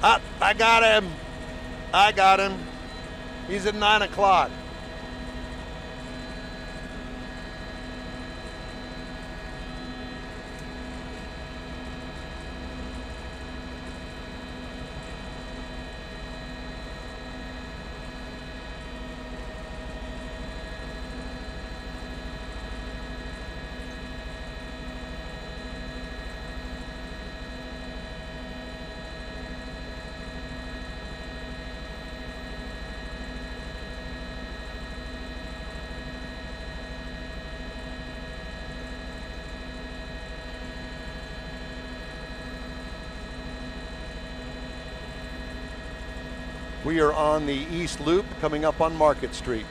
Ah, I got him. I got him. He's at 9 o'clock. We are on the East Loop coming up on Market Street,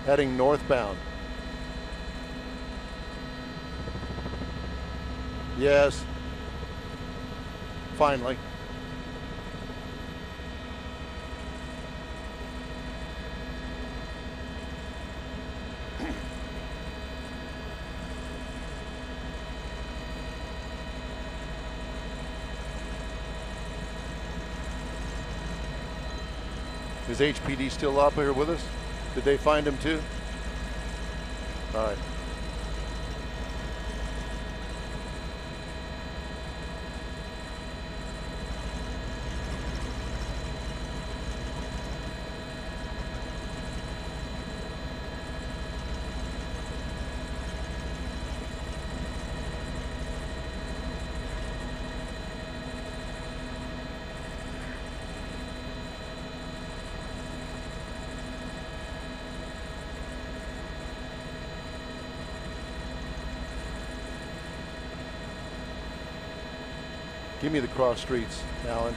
heading northbound. Yes, finally. Is HPD still up here with us? Did they find him too? All right. Give me the cross streets, Alan.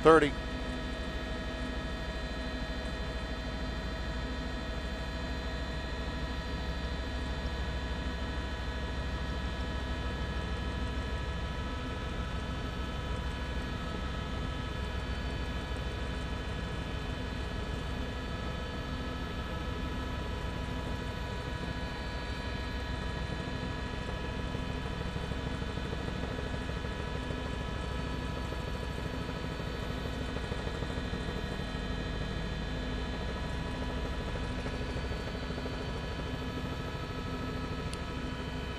$30.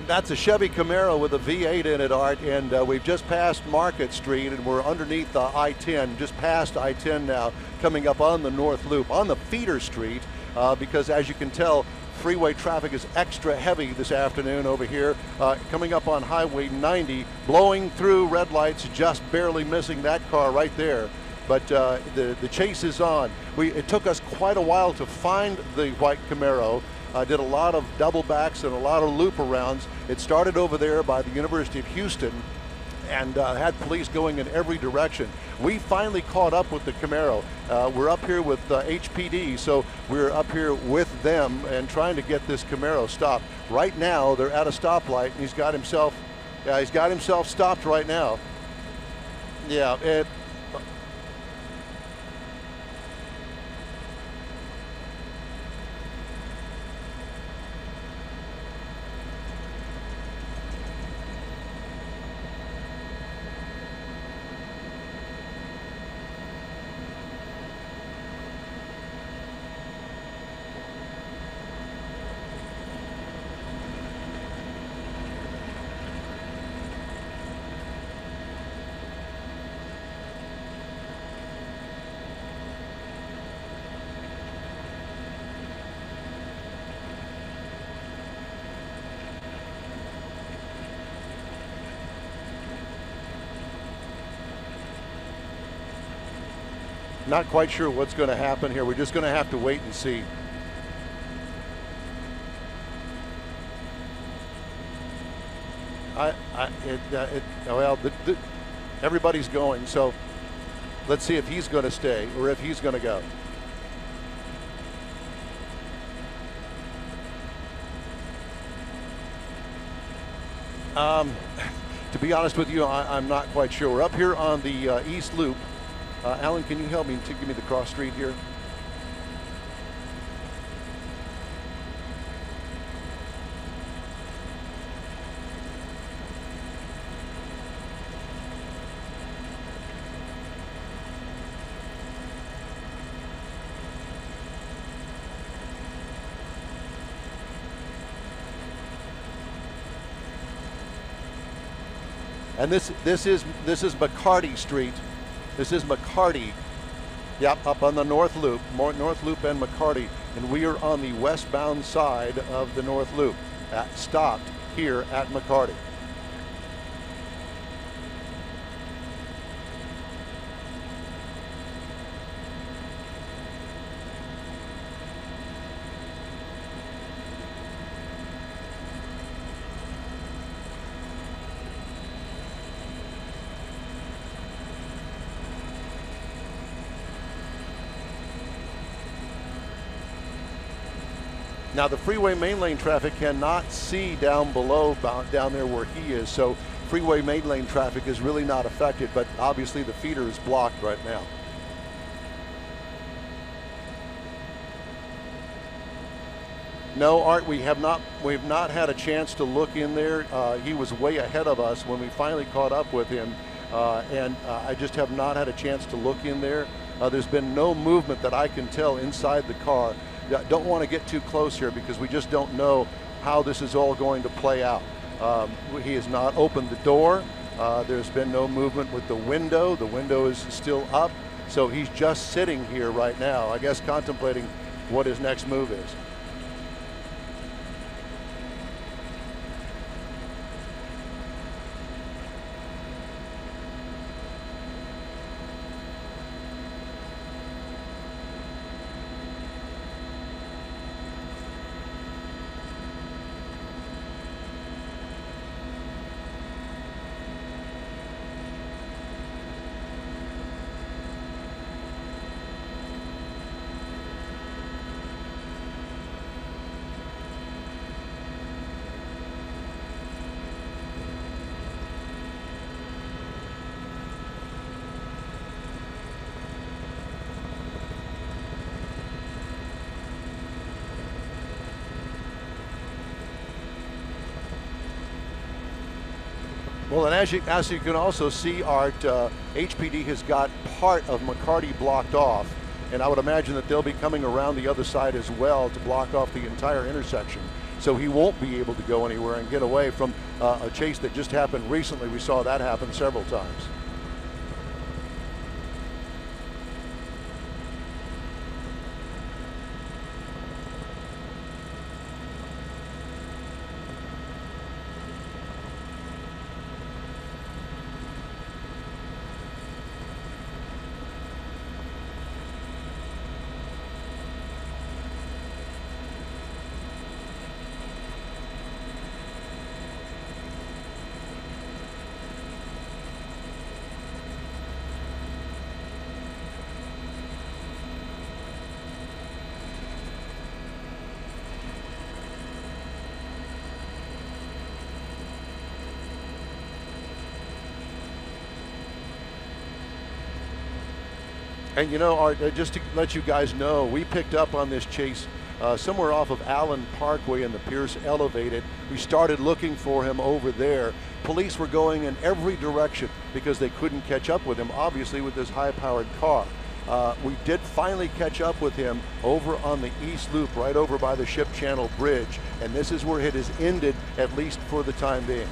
That's a Chevy Camaro with a V8 in it, Art, and we've just passed Market Street, and we're underneath I-10, just past I-10 now, coming up on the North Loop, on the feeder street, because as you can tell, freeway traffic is extra heavy this afternoon over here, coming up on Highway 90, blowing through red lights, just barely missing that car right there. But the chase is on. It took us quite a while to find the white Camaro. Did a lot of double backs and a lot of loop arounds. It started over there by the University of Houston and had police going in every direction. We finally caught up with the Camaro. We're up here with HPD, so we're up here with them and trying to get this Camaro stopped. Right now, they're at a stoplight, and he's got himself stopped right now. Yeah, not quite sure what's going to happen here. We're just going to have to wait and see. Everybody's going, so let's see if he's going to stay or if he's going to go. To be honest with you, I'm not quite sure. We're up here on the East Loop. Alan, can you help me to give me the cross street here? And this is McCarty Street. This is McCarty. Yep, up on the North Loop, North Loop and McCarty, and we are on the westbound side of the North Loop, stopped here at McCarty. Now the freeway main lane traffic cannot see down below, down there where he is, so freeway main lane traffic is really not affected, but obviously the feeder is blocked right now. No, Art, we've not had a chance to look in there. He was way ahead of us when we finally caught up with him, and I just have not had a chance to look in there. There's been no movement that I can tell inside the car. Don't want to get too close here because we just don't know how this is all going to play out. He has not opened the door. There's been no movement with the window. The window is still up. So he's just sitting here right now, I guess contemplating what his next move is. Well, and as you can also see, Art, HPD has got part of McCarty blocked off, and I would imagine that they'll be coming around the other side as well to block off the entire intersection. So he won't be able to go anywhere and get away from a chase that just happened recently. We saw that happen several times. And you know, Art, just to let you guys know, we picked up on this chase somewhere off of Allen Parkway in the Pierce Elevated. We started looking for him over there. Police were going in every direction because they couldn't catch up with him, obviously, with this high-powered car. We did finally catch up with him over on the East Loop, right over by the Ship Channel Bridge, and this is where it has ended, at least for the time being.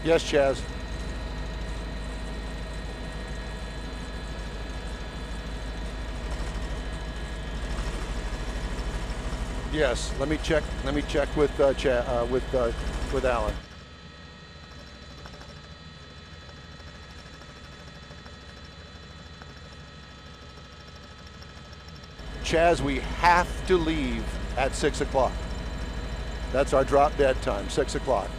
Yes, Chaz. Yes. Let me check. Let me check with with Alan. Chaz, we have to leave at 6 o'clock. That's our drop dead time, 6 o'clock.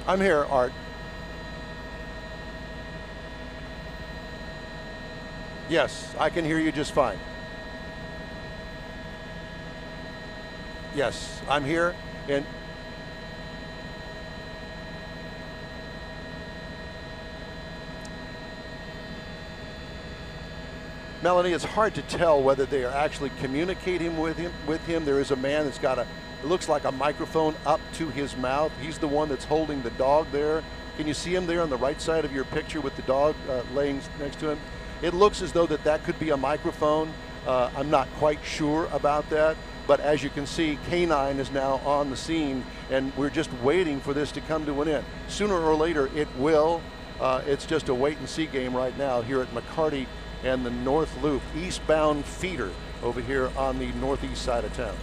I'm here, Art. Yes, I can hear you just fine. Yes, I'm here, and Melanie, it's hard to tell whether they are actually communicating with him. There is a man that's got it looks like a microphone up to his mouth. He's the one that's holding the dog there. Can you see him there on the right side of your picture with the dog laying next to him? It looks as though that could be a microphone. I'm not quite sure about that, but as you can see, K9 is now on the scene, and we're just waiting for this to come to an end. Sooner or later, it will. It's just a wait and see game right now here at McCarty and the North Loop, eastbound feeder over here on the northeast side of town.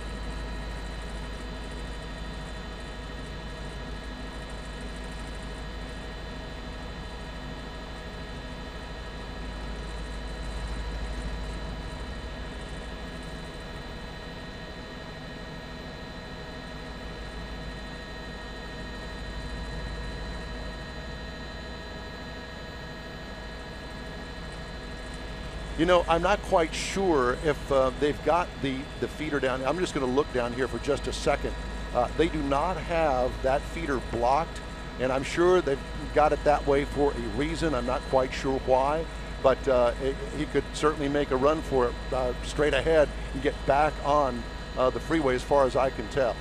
You know, I'm not quite sure if they've got the feeder down. I'm just going to look down here for just a second. They do not have that feeder blocked, and I'm sure they've got it that way for a reason. I'm not quite sure why, but he could certainly make a run for it straight ahead and get back on the freeway as far as I can tell.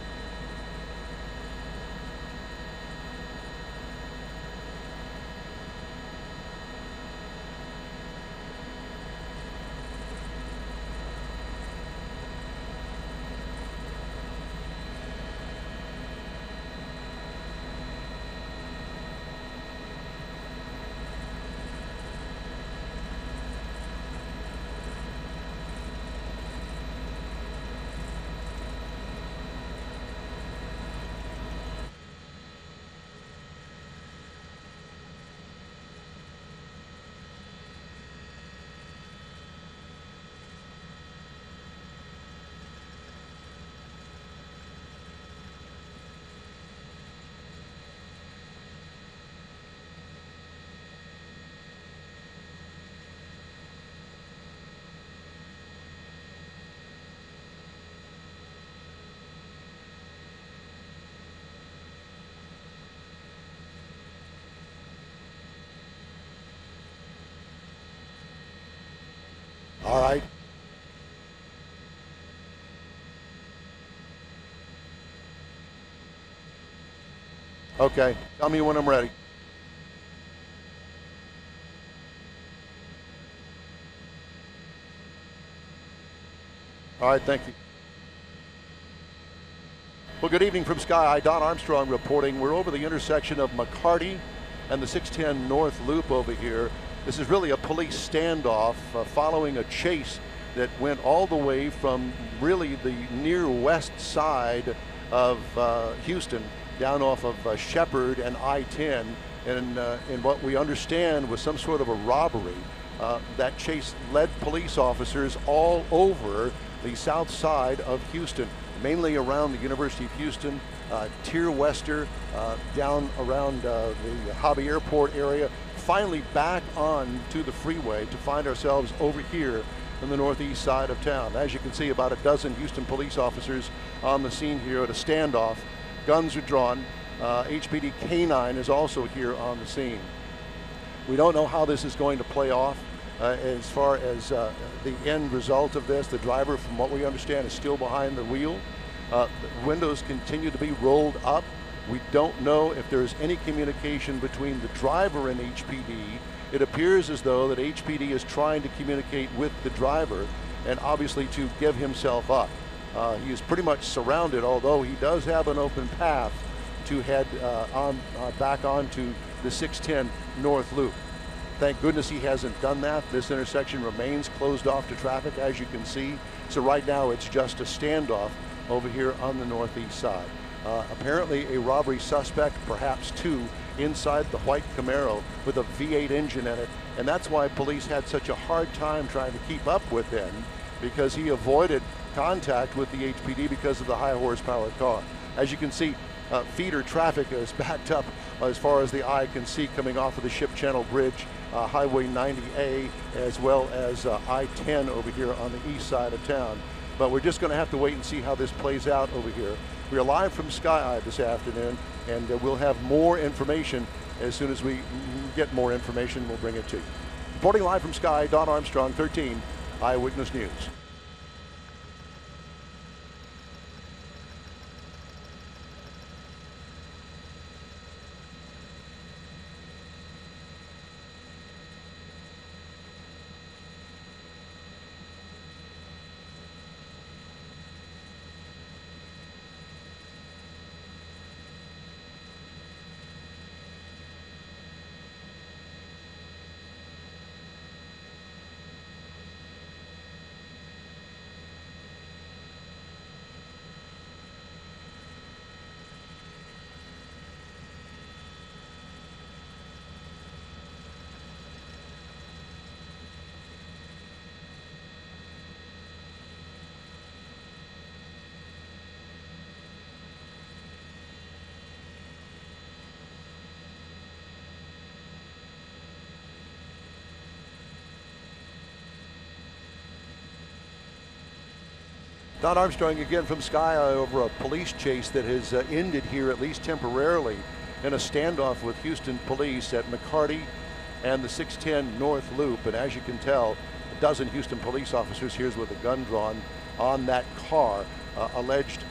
All right. Okay. Tell me when I'm ready. All right. Thank you. Well, good evening from Sky High. Don Armstrong reporting. We're over the intersection of McCarty and the 610 North Loop over here. This is really a police standoff following a chase that went all the way from really the near west side of Houston down off of Shepherd and I-10, and what we understand was some sort of a robbery. That chase led police officers all over the south side of Houston, mainly around the University of Houston, Tier Wester, down around the Hobby Airport area, finally back on to the freeway to find ourselves over here in the northeast side of town. As you can see, about a dozen Houston police officers on the scene here at a standoff. Guns are drawn. HPD K9 is also here on the scene. We don't know how this is going to play off as far as the end result of this. The driver, from what we understand, is still behind the wheel. The windows continue to be rolled up. We don't know if there's any communication between the driver and HPD. It appears as though that HPD is trying to communicate with the driver and obviously to give himself up. He is pretty much surrounded, although he does have an open path to head back onto the 610 North Loop. Thank goodness he hasn't done that. This intersection remains closed off to traffic, as you can see. So right now it's just a standoff over here on the northeast side. Apparently a robbery suspect, perhaps two, inside the white Camaro with a V8 engine in it, and that's why police had such a hard time trying to keep up with him, because he avoided contact with the HPD because of the high horsepower car. As you can see, feeder traffic is backed up as far as the eye can see, coming off of the Ship Channel Bridge, Highway 90A, as well as I-10 over here on the east side of town. But we're just going to have to wait and see how this plays out over here. We are live from Sky Eye this afternoon, and we'll have more information. As soon as we get more information, we'll bring it to you. Reporting live from Sky, Don Armstrong, 13 Eyewitness News. Don Armstrong again from Sky Eye over a police chase that has ended here, at least temporarily, in a standoff with Houston police at McCarty and the 610 North Loop. And as you can tell, a dozen Houston police officers here with a gun drawn on that car. Alleged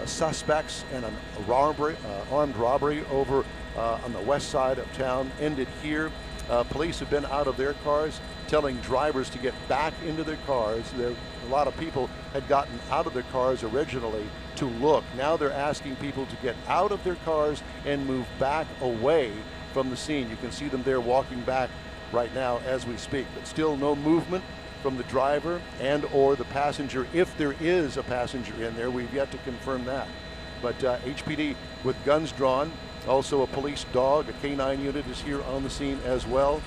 suspects in an armed robbery over on the west side of town ended here. Police have been out of their cars, telling drivers to get back into their cars. A lot of people had gotten out of their cars originally to look. Now they're asking people to get out of their cars and move back away from the scene. You can see them there walking back right now as we speak, but still no movement from the driver and or the passenger. If there is a passenger in there, we've yet to confirm that. But HPD with guns drawn, also a police dog, a K9 unit is here on the scene as well.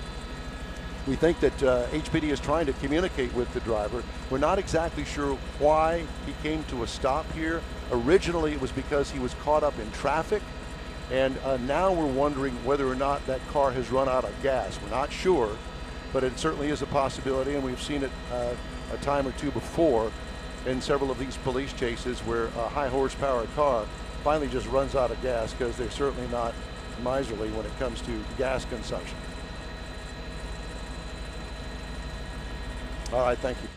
We think that HPD is trying to communicate with the driver. We're not exactly sure why he came to a stop here. Originally it was because he was caught up in traffic, and now we're wondering whether or not that car has run out of gas. We're not sure, but it certainly is a possibility, and we've seen it a time or two before in several of these police chases where a high horsepower car finally just runs out of gas, because they're certainly not miserly when it comes to gas consumption. All right, thank you.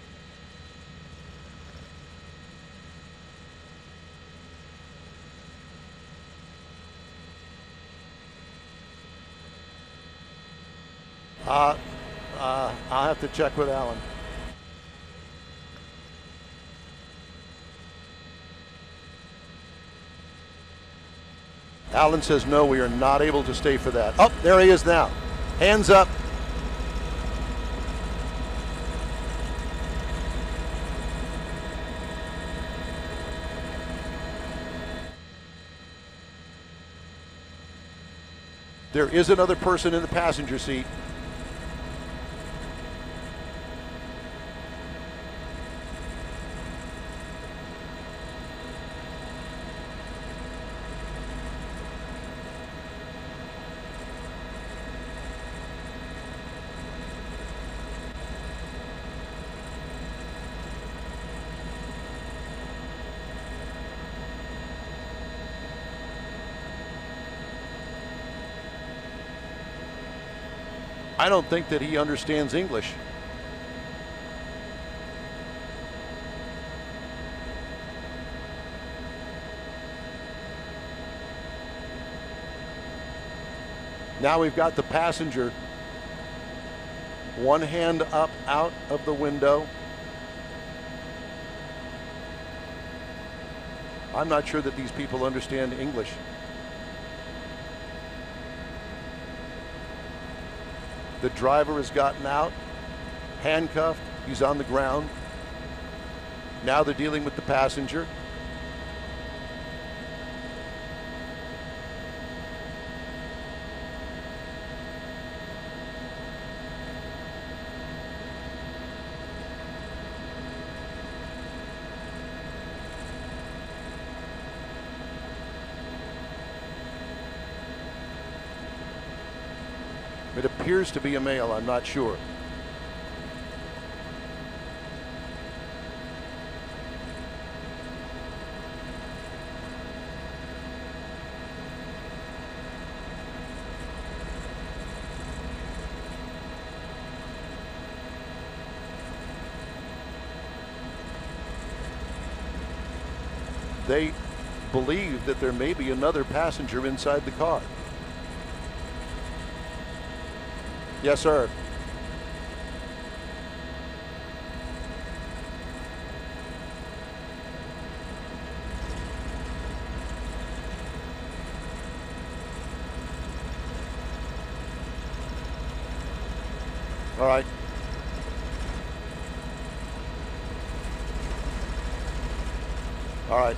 I'll have to check with Alan. Alan says no, we are not able to stay for that. Oh, there he is now. Hands up. There is another person in the passenger seat. I don't think that he understands English. Now we've got the passenger, one hand up out of the window. I'm not sure that these people understand English. The driver has gotten out, handcuffed, he's on the ground. Now they're dealing with the passenger. It appears to be a male, I'm not sure. They believe that there may be another passenger inside the car. Yes, sir. All right. All right.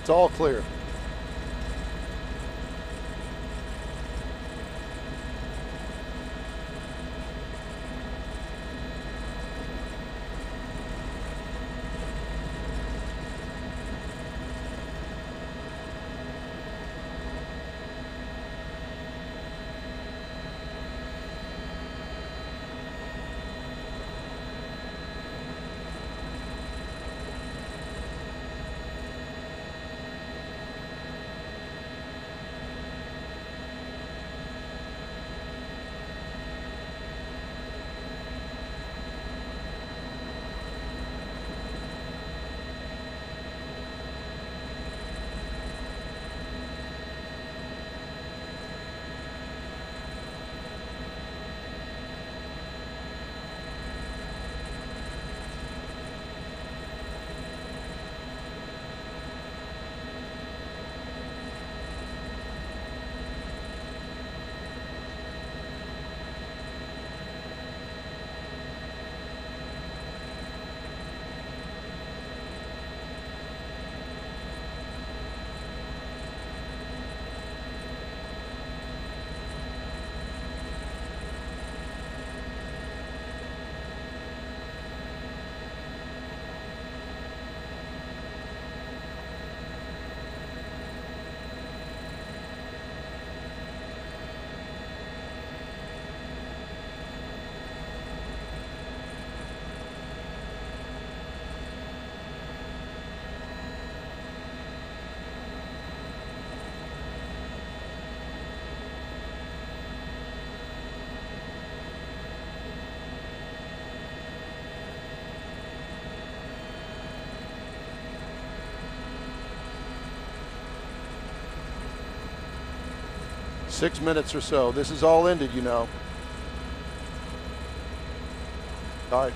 It's all clear. 6 minutes or so. This is all ended, you know. All right.